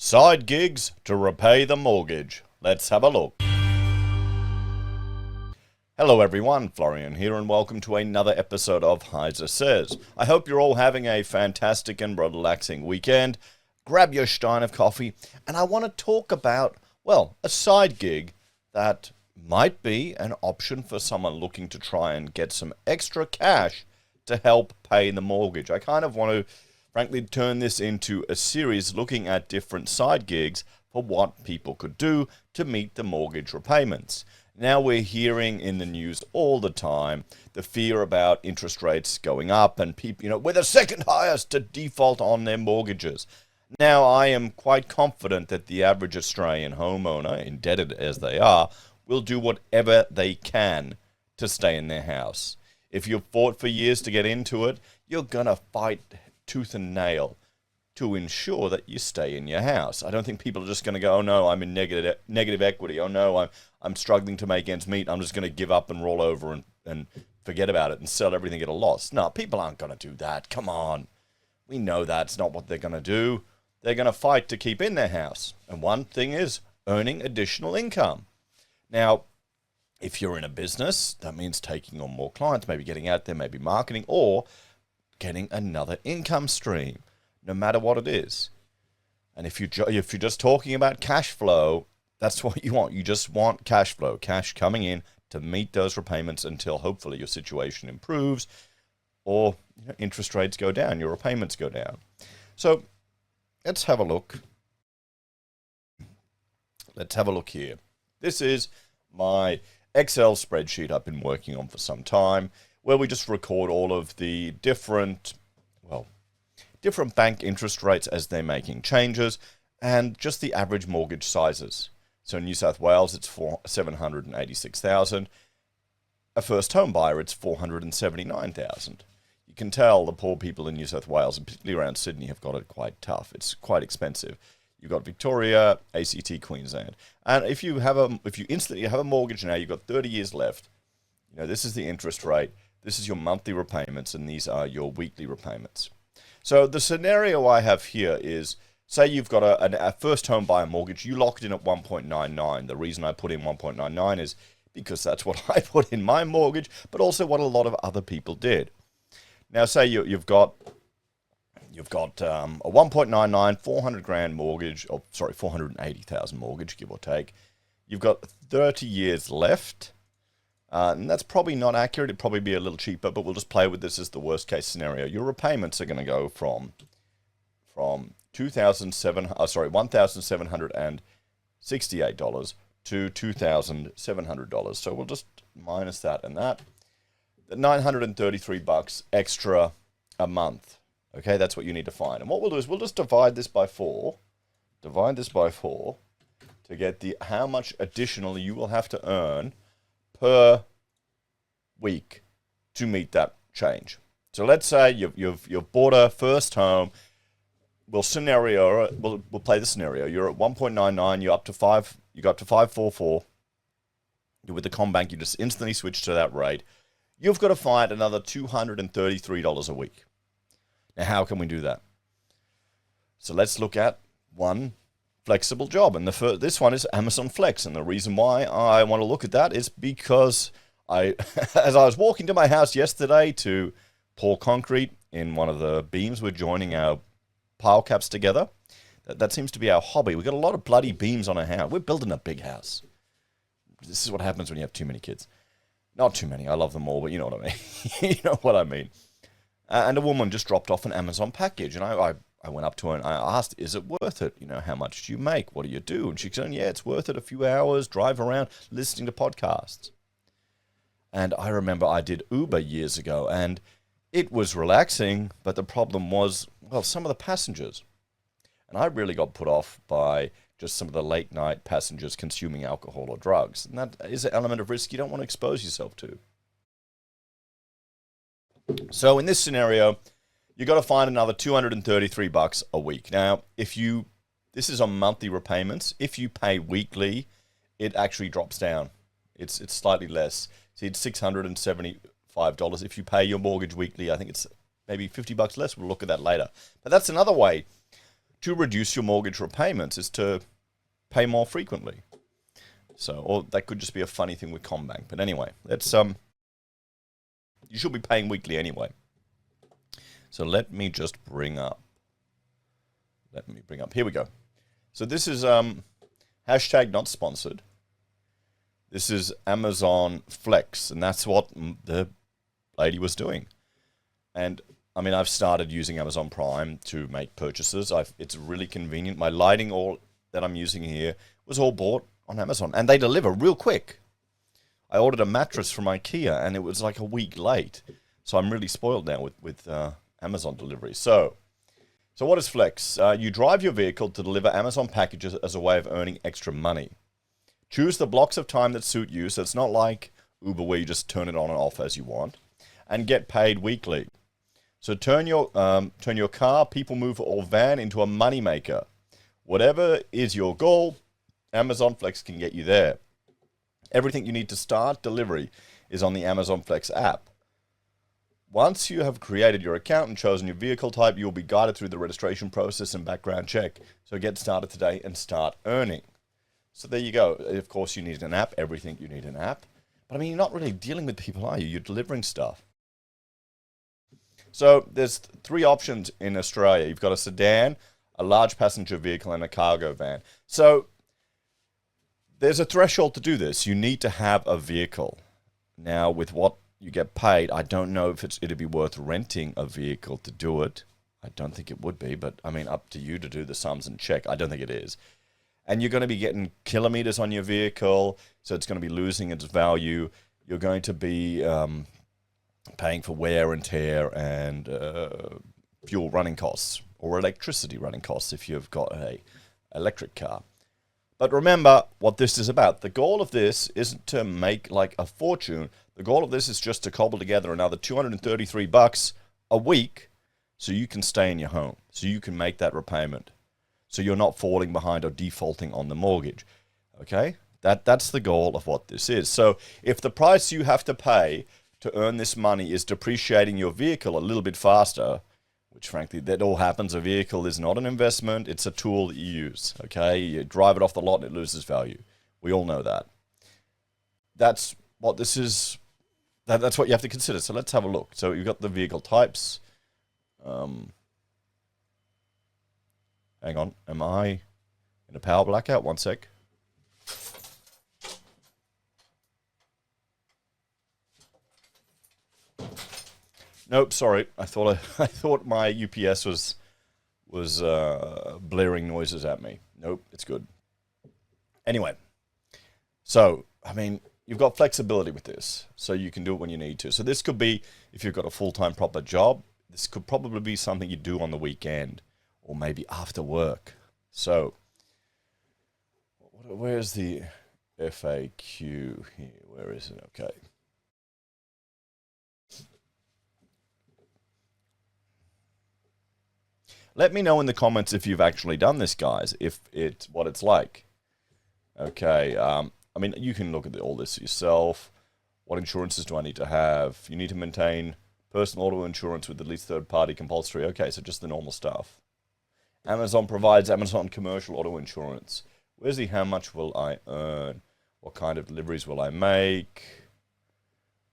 Side gigs to repay the mortgage. Let's have a look. Hello everyone, Florian here and welcome to another episode of HeiseSays. I hope you're all having a fantastic and relaxing weekend. Grab your stein of coffee and I want to talk about, well, a side gig that might be an option for someone looking to try and get some extra cash to help pay the mortgage. I kind of want to frankly turn this into a series looking at different side gigs for what people could do to meet the mortgage repayments. Now we're hearing in the news all the time the fear about interest rates going up and people, we're the second highest to default on their mortgages. Now I am quite confident that the average Australian homeowner, indebted as they are, will do whatever they can to stay in their house. If you've fought for years to get into it, you're gonna fight tooth and nail to ensure that you stay in your house. I don't think people are just going to go, oh no, I'm in negative equity. Oh no, I'm struggling to make ends meet. I'm just going to give up and roll over and forget about it and sell everything at a loss. No, people aren't going to do that. Come on. We know that's not what they're going to do. They're going to fight to keep in their house. And one thing is earning additional income. Now, if you're in a business, that means taking on more clients, maybe getting out there, maybe marketing, or getting another income stream, no matter what it is. And if you're just talking about cash flow, that's what you want. You just want cash flow, cash coming in to meet those repayments until hopefully your situation improves or interest rates go down, your repayments go down. So let's have a look. Let's have a look here. This is my Excel spreadsheet I've been working on for some time, where we just record all of the different bank interest rates as they're making changes and just the average mortgage sizes. So in New South Wales, it's $786,000. A first home buyer, it's $479,000. You can tell the poor people in New South Wales, and particularly around Sydney, have got it quite tough. It's quite expensive. You've got Victoria, ACT, Queensland. And if you instantly have a mortgage now, you've got 30 years left. This is the interest rate. This is your monthly repayments, and these are your weekly repayments. So the scenario I have here is, say you've got a first home buyer mortgage, you locked in at 1.99. The reason I put in 1.99 is because that's what I put in my mortgage, but also what a lot of other people did. Now, say you've got a 1.99, 400 grand mortgage, or sorry, 480,000 mortgage, give or take. You've got 30 years left. And that's probably not accurate. It'd probably be a little cheaper, but we'll just play with this as the worst case scenario. Your repayments are going to go from $1,768 to $2,700. So we'll just minus that and that. The $933 extra a month. Okay, that's what you need to find. And what we'll do is we'll just divide this by 4. Divide this by 4 to get how much additional you will have to earn per week to meet that change. So let's say you've bought a first home. We'll play the scenario. You're at 1.99. You're up to 5. You got to 544. You're with the CommBank. You just instantly switch to that rate. You've got to find another $233 a week. Now, how can we do that? So let's look at one flexible job, and this one is Amazon Flex, and the reason why I want to look at that is because as I was walking to my house yesterday to pour concrete in one of the beams, we're joining our pile caps together. That seems to be our hobby. We've got a lot of bloody beams on our house. We're building a big house. This is what happens when you have too many kids. Not too many. I love them all, but you know what I mean. You know what I mean. And a woman just dropped off an Amazon package, and I went up to her and I asked, is it worth it? How much do you make? What do you do? And she said, yeah, it's worth it. A few hours, drive around, listening to podcasts. And I remember I did Uber years ago, and it was relaxing, but the problem was, some of the passengers. And I really got put off by just some of the late night passengers consuming alcohol or drugs. And that is an element of risk you don't want to expose yourself to. So in this scenario, you got to find another $233 a week. Now, this is on monthly repayments. If you pay weekly, it actually drops down. It's slightly less. See, it's $675. If you pay your mortgage weekly, I think it's maybe $50 less. We'll look at that later. But that's another way to reduce your mortgage repayments is to pay more frequently. So, or that could just be a funny thing with CommBank. But anyway, let's you should be paying weekly anyway. So let me just bring up. Here we go. So this is hashtag not sponsored. This is Amazon Flex, and that's what the lady was doing. And I mean, I've started using Amazon Prime to make purchases. It's really convenient. My lighting, all that I'm using here, was all bought on Amazon, and they deliver real quick. I ordered a mattress from IKEA, and it was like a week late. So I'm really spoiled now with Amazon delivery. So what is Flex? You drive your vehicle to deliver Amazon packages as a way of earning extra money. Choose the blocks of time that suit you, so it's not like Uber where you just turn it on and off as you want, and get paid weekly. So turn your car, people mover, or van into a moneymaker. Whatever is your goal, Amazon Flex can get you there. Everything you need to start delivery is on the Amazon Flex app. Once you have created your account and chosen your vehicle type, you'll be guided through the registration process and background check. So get started today and start earning. So there you go. Of course, you need an app. Everything you need an app. But I mean, you're not really dealing with people, are you? You're delivering stuff. So there's three options in Australia. You've got a sedan, a large passenger vehicle, and a cargo van. So there's a threshold to do this. You need to have a vehicle. Now, with what you get paid, I don't know if it'd be worth renting a vehicle to do it. I don't think it would be, but I mean, up to you to do the sums and check. I don't think it is. And you're going to be getting kilometers on your vehicle, so it's going to be losing its value. You're going to be paying for wear and tear and fuel running costs or electricity running costs if you've got a electric car. But remember what this is about. The goal of this isn't to make like a fortune. The goal of this is just to cobble together another $233 a week so you can stay in your home, so you can make that repayment, so you're not falling behind or defaulting on the mortgage. Okay? That's the goal of what this is. So if the price you have to pay to earn this money is depreciating your vehicle a little bit faster, which frankly, that all happens. A vehicle is not an investment. It's a tool that you use, okay? You drive it off the lot and it loses value. We all know that. That's what this is. That's what you have to consider. So let's have a look. So you've got the vehicle types. Hang on. Am I in a power blackout? One sec. Nope, sorry. I thought my UPS was blaring noises at me. Nope, it's good. Anyway, so I mean, you've got flexibility with this, so you can do it when you need to. So this could be, if you've got a full-time proper job, this could probably be something you do on the weekend or maybe after work. So where's the FAQ here? Where is it? Okay. Let me know in the comments if you've actually done this, guys, if it's what it's like. Okay, I mean, you can look at all this yourself. What insurances do I need to have? You need to maintain personal auto insurance with at least third-party compulsory. Okay, so just the normal stuff. Amazon provides Amazon commercial auto insurance. Where's the how much will I earn? What kind of deliveries will I make?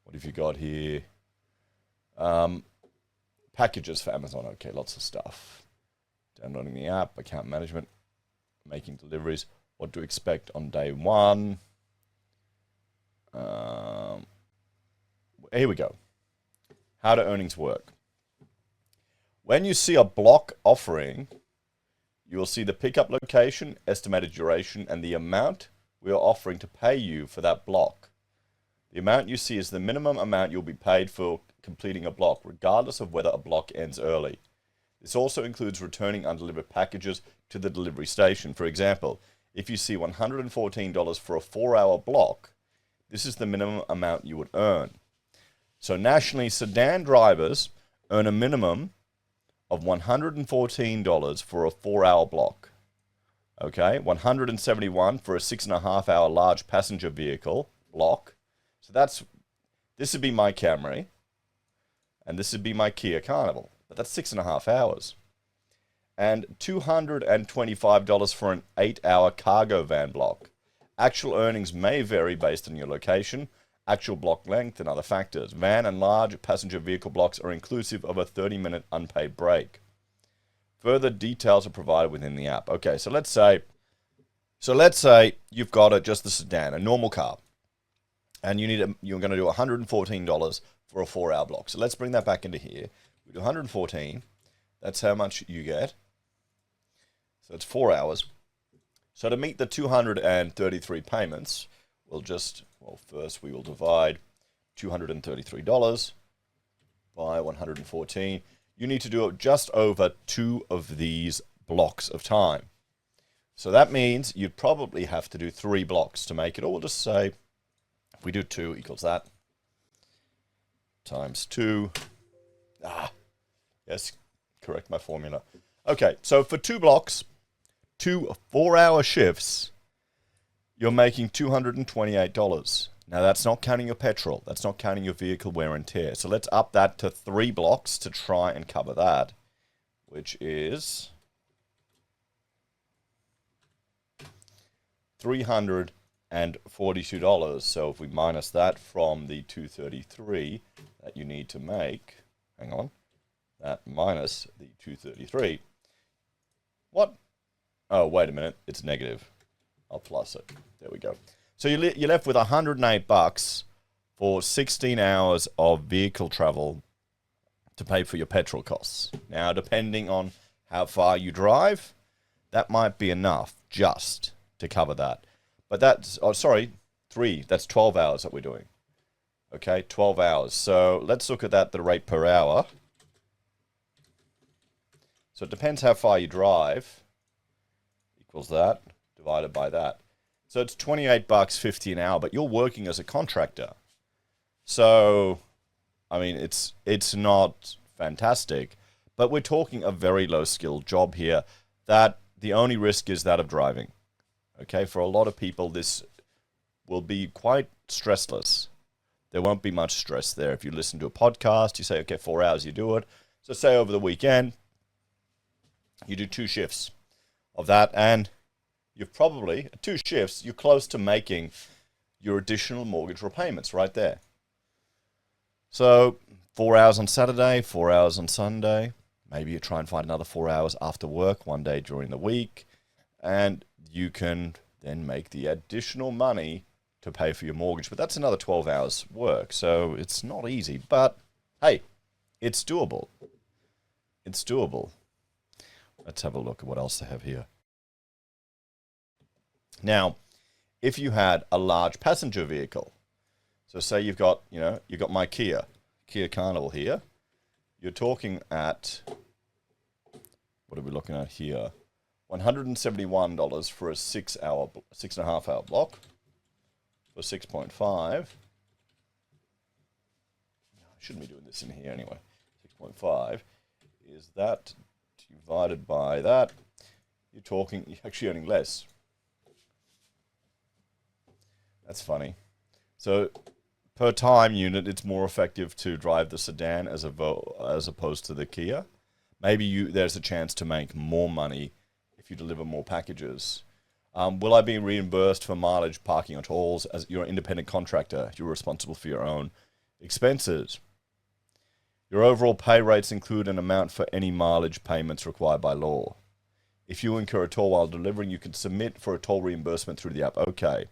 What have you got here? Packages for Amazon. Okay, lots of stuff. Downloading the app, account management, making deliveries, what to expect on day one. Here we go. How do earnings work? When you see a block offering, you will see the pickup location, estimated duration, and the amount we are offering to pay you for that block. The amount you see is the minimum amount you'll be paid for completing a block, regardless of whether a block ends early. This also includes returning undelivered packages to the delivery station. For example, if you see $114 for a 4-hour block, this is the minimum amount you would earn. So nationally, sedan drivers earn a minimum of $114 for a 4-hour block. Okay, $171 for a 6.5-hour large passenger vehicle block. So this would be my Camry, and this would be my Kia Carnival. But that's 6.5 hours. and $225 for an 8-hour cargo van block. Actual earnings may vary based on your location, actual block length, and other factors. Van and large passenger vehicle blocks are inclusive of a 30-minute unpaid break. Further details are provided within the app. Okay, so let's say you've got just the sedan, a normal car, and you're going to do $114 for a 4-hour block. So let's bring that back into here. We do 114. That's how much you get. So it's 4 hours. So to meet the 233 payments, first we will divide $233 by 114. You need to do it just over 2 of these blocks of time. So that means you'd probably have to do 3 blocks to make it. Or we'll just say, if we do 2 equals that, times 2. Yes, correct my formula. Okay, so for 2 blocks, 2 4-hour shifts, you're making $228. Now, that's not counting your petrol. That's not counting your vehicle wear and tear. So let's up that to 3 blocks to try and cover that, which is $342. So if we minus that from the $233 that you need to make, hang on, that minus the $233. What? Oh, wait a minute. It's negative. I'll plus it. There we go. So you're left with $108 for 16 hours of vehicle travel to pay for your petrol costs. Now, depending on how far you drive, that might be enough just to cover that. But that's, 3. That's 12 hours that we're doing. Okay, 12 hours. So let's look at that, the rate per hour. So it depends how far you drive. Equals that, divided by that. So it's $28.50 an hour, but you're working as a contractor. So, I mean, it's not fantastic, but we're talking a very low-skilled job here that the only risk is that of driving. Okay, for a lot of people, this will be quite stressless. There won't be much stress there. If you listen to a podcast, you say, okay, 4 hours, you do it. So say over the weekend, you do 2 shifts of that, and you've probably, 2 shifts, you're close to making your additional mortgage repayments right there. So 4 hours on Saturday, 4 hours on Sunday. Maybe you try and find another 4 hours after work, one day during the week, and you can then make the additional money to pay for your mortgage. But that's another 12 hours work, so it's not easy. But hey, it's doable. It's doable. Let's have a look at what else they have here. Now, if you had a large passenger vehicle, so say you've got my Kia Carnival here, you're talking at, what are we looking at here? $171 for a 6.5 hour block for 6.5. I shouldn't be doing this in here anyway. 6.5 is that divided by that. You're actually earning less. That's funny. So per time unit, it's more effective to drive the sedan as opposed to the Kia. Maybe there's a chance to make more money if you deliver more packages. Will I be reimbursed for mileage, parking, or tolls? As you're an independent contractor, you're responsible for your own expenses. Your overall pay rates include an amount for any mileage payments required by law. If you incur a toll while delivering, you can submit for a toll reimbursement through the app. Okay.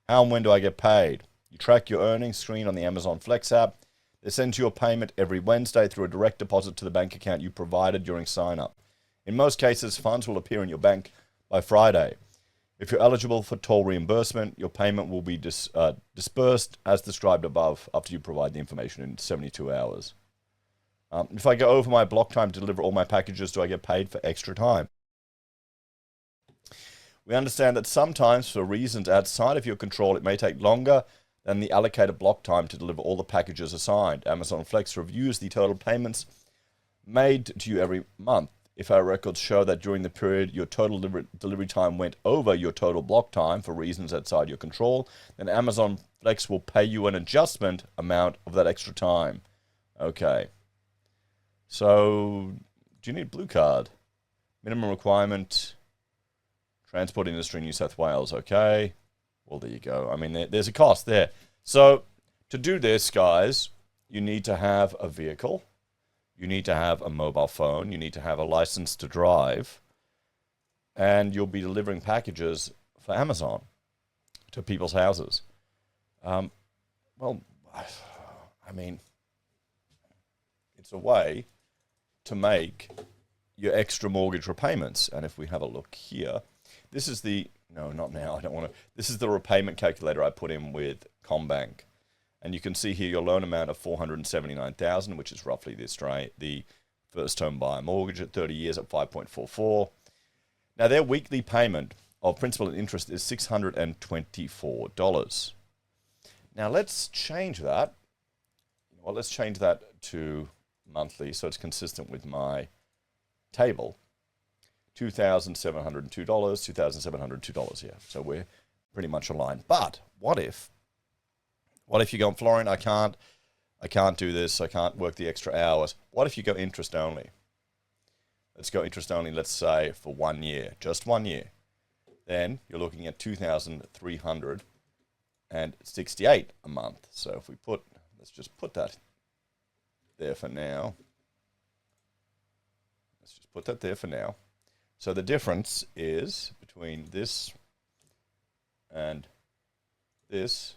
How and when do I get paid? You track your earnings screen on the Amazon Flex app. They send you a payment every Wednesday through a direct deposit to the bank account you provided during sign-up. In most cases, funds will appear in your bank by Friday. If you're eligible for toll reimbursement, your payment will be dispersed as described above after you provide the information in 72 hours. If I go over my block time to deliver all my packages, do I get paid for extra time? We understand that sometimes, for reasons outside of your control, it may take longer than the allocated block time to deliver all the packages assigned. Amazon Flex reviews the total payments made to you every month. If our records show that during the period your total delivery time went over your total block time for reasons outside your control, then Amazon Flex will pay you an adjustment amount of that extra time. Okay. So, do you need a blue card? Minimum requirement, transport industry, New South Wales, okay. Well, there you go. I mean, there's a cost there. So to do this, guys, you need to have a vehicle. You need to have a mobile phone. You need to have a license to drive. And you'll be delivering packages for Amazon to people's houses. Well, I mean, it's a way to make your extra mortgage repayments. And if we have a look here, this is the, no, not now, I don't want to, this is the repayment calculator I put in with CommBank. And you can see here your loan amount of $479,000, which is roughly the first home buyer mortgage at 30 years at 5.44. Now their weekly payment of principal and interest is $624. Now let's change that. Well, let's change that to monthly so it's consistent with my table. $2,702, $2,702, yeah. So we're pretty much aligned. But what if you're going, Florian, I can't do this, I can't work the extra hours. What if you go interest only? Let's go interest only, let's say for 1 year, just 1 year. Then you're looking at $2,368 a month. So if we let's just put that there for now. Let's just put that there for now. So the difference is between this and this.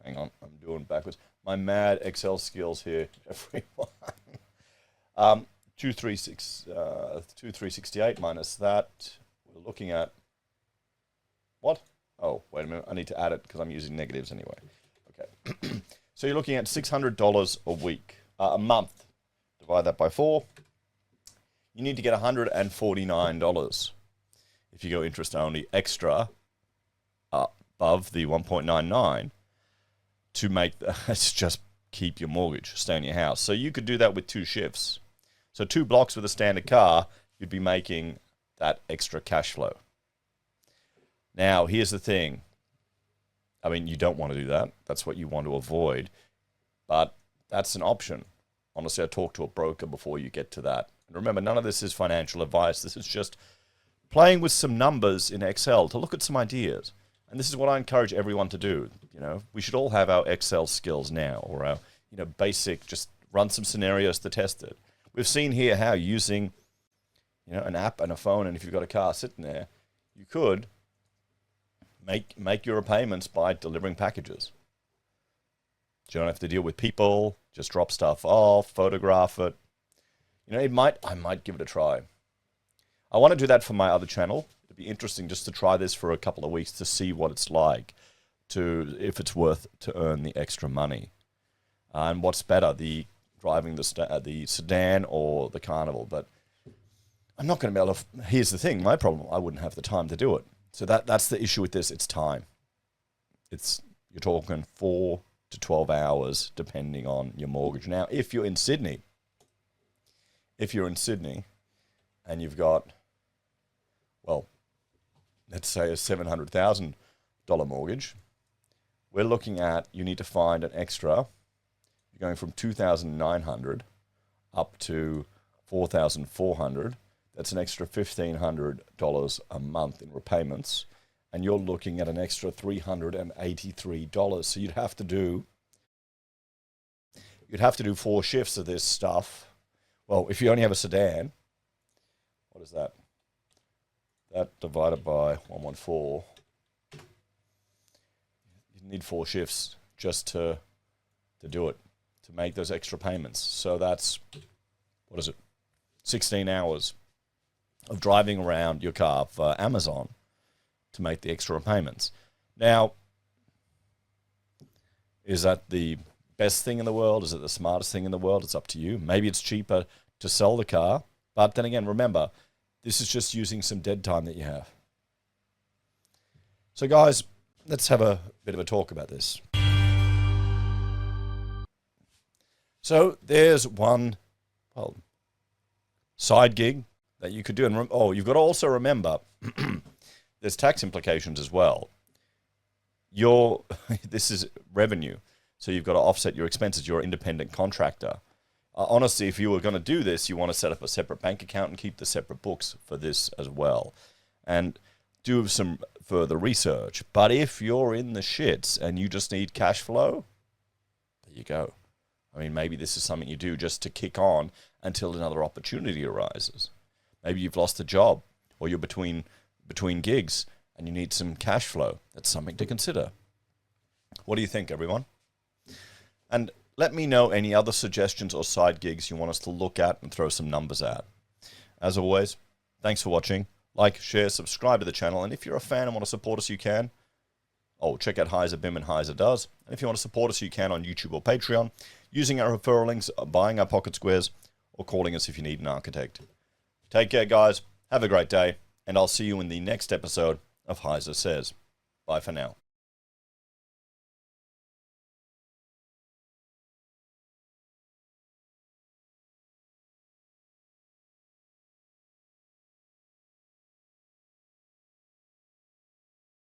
Hang on, I'm doing backwards. My mad Excel skills here, everyone. 2,368 minus that. We're looking at what? Oh, wait a minute. I need to add it because I'm using negatives anyway. Okay. So you're looking at $600 a week, a month. Divide that by 4. You need to get $149 if you go interest only extra above the 1.99 to make just keep your mortgage, stay in your house. So you could do that with 2 shifts. So 2 blocks with a standard car, you'd be making that extra cash flow. Now, here's the thing. I mean, you don't want to do that. That's what you want to avoid. But that's an option. Honestly, I talk to a broker before you get to that. And remember, none of this is financial advice. This is just playing with some numbers in Excel to look at some ideas. And this is what I encourage everyone to do. You know, we should all have our Excel skills now, or our, basic, just run some scenarios to test it. We've seen here how using, an app and a phone, and if you've got a car sitting there, you could make your repayments by delivering packages. You don't have to deal with people, just drop stuff off, photograph it. I might give it a try. I want to do that for my other channel. It'd be interesting just to try this for a couple of weeks to see what it's like, if it's worth to earn the extra money. And what's better, driving the sedan or the Carnival. But I'm not going to be able to. Here's the thing, my problem, I wouldn't have the time to do it. So that's the issue with this. It's time. You're talking 4 to 12 hours depending on your mortgage. Now, if you're in Sydney, and you've got, well, let's say a $700,000 mortgage, we're looking at, you need to find an extra. You're going from $2,900 up to $4,400. That's an extra $1,500 a month in repayments, and you're looking at an extra $383. So you'd have to do 4 shifts of this stuff. Well, if you only have a sedan, what is that? That divided by 114. You need 4 shifts just to do it, to make those extra payments. So that's, 16 hours of driving around your car for Amazon to make the extra payments. Now, is that the best thing in the world? Is it the smartest thing in the world? It's up to you. Maybe it's cheaper to sell the car. But then again, remember, this is just using some dead time that you have. So guys, let's have a bit of a talk about this. So there's one, side gig that you could do. And you've got to also remember, there's tax implications as well. This is revenue. So you've got to offset your expenses. You're an independent contractor. Honestly, if you were going to do this, you want to set up a separate bank account and keep the separate books for this as well. And do some further research. But if you're in the shits and you just need cash flow, there you go. I mean, maybe this is something you do just to kick on until another opportunity arises. Maybe you've lost a job or you're between gigs and you need some cash flow. That's something to consider. What do you think, everyone? And let me know any other suggestions or side gigs you want us to look at and throw some numbers at. As always, thanks for watching. Like, share, subscribe to the channel, and if you're a fan and want to support us, you can. Oh, check out Heise BIM and Heise Does. And if you want to support us, you can on YouTube or Patreon, using our referral links, buying our pocket squares, or calling us if you need an architect. Take care, guys. Have a great day, and I'll see you in the next episode of HeiseSays. Bye for now.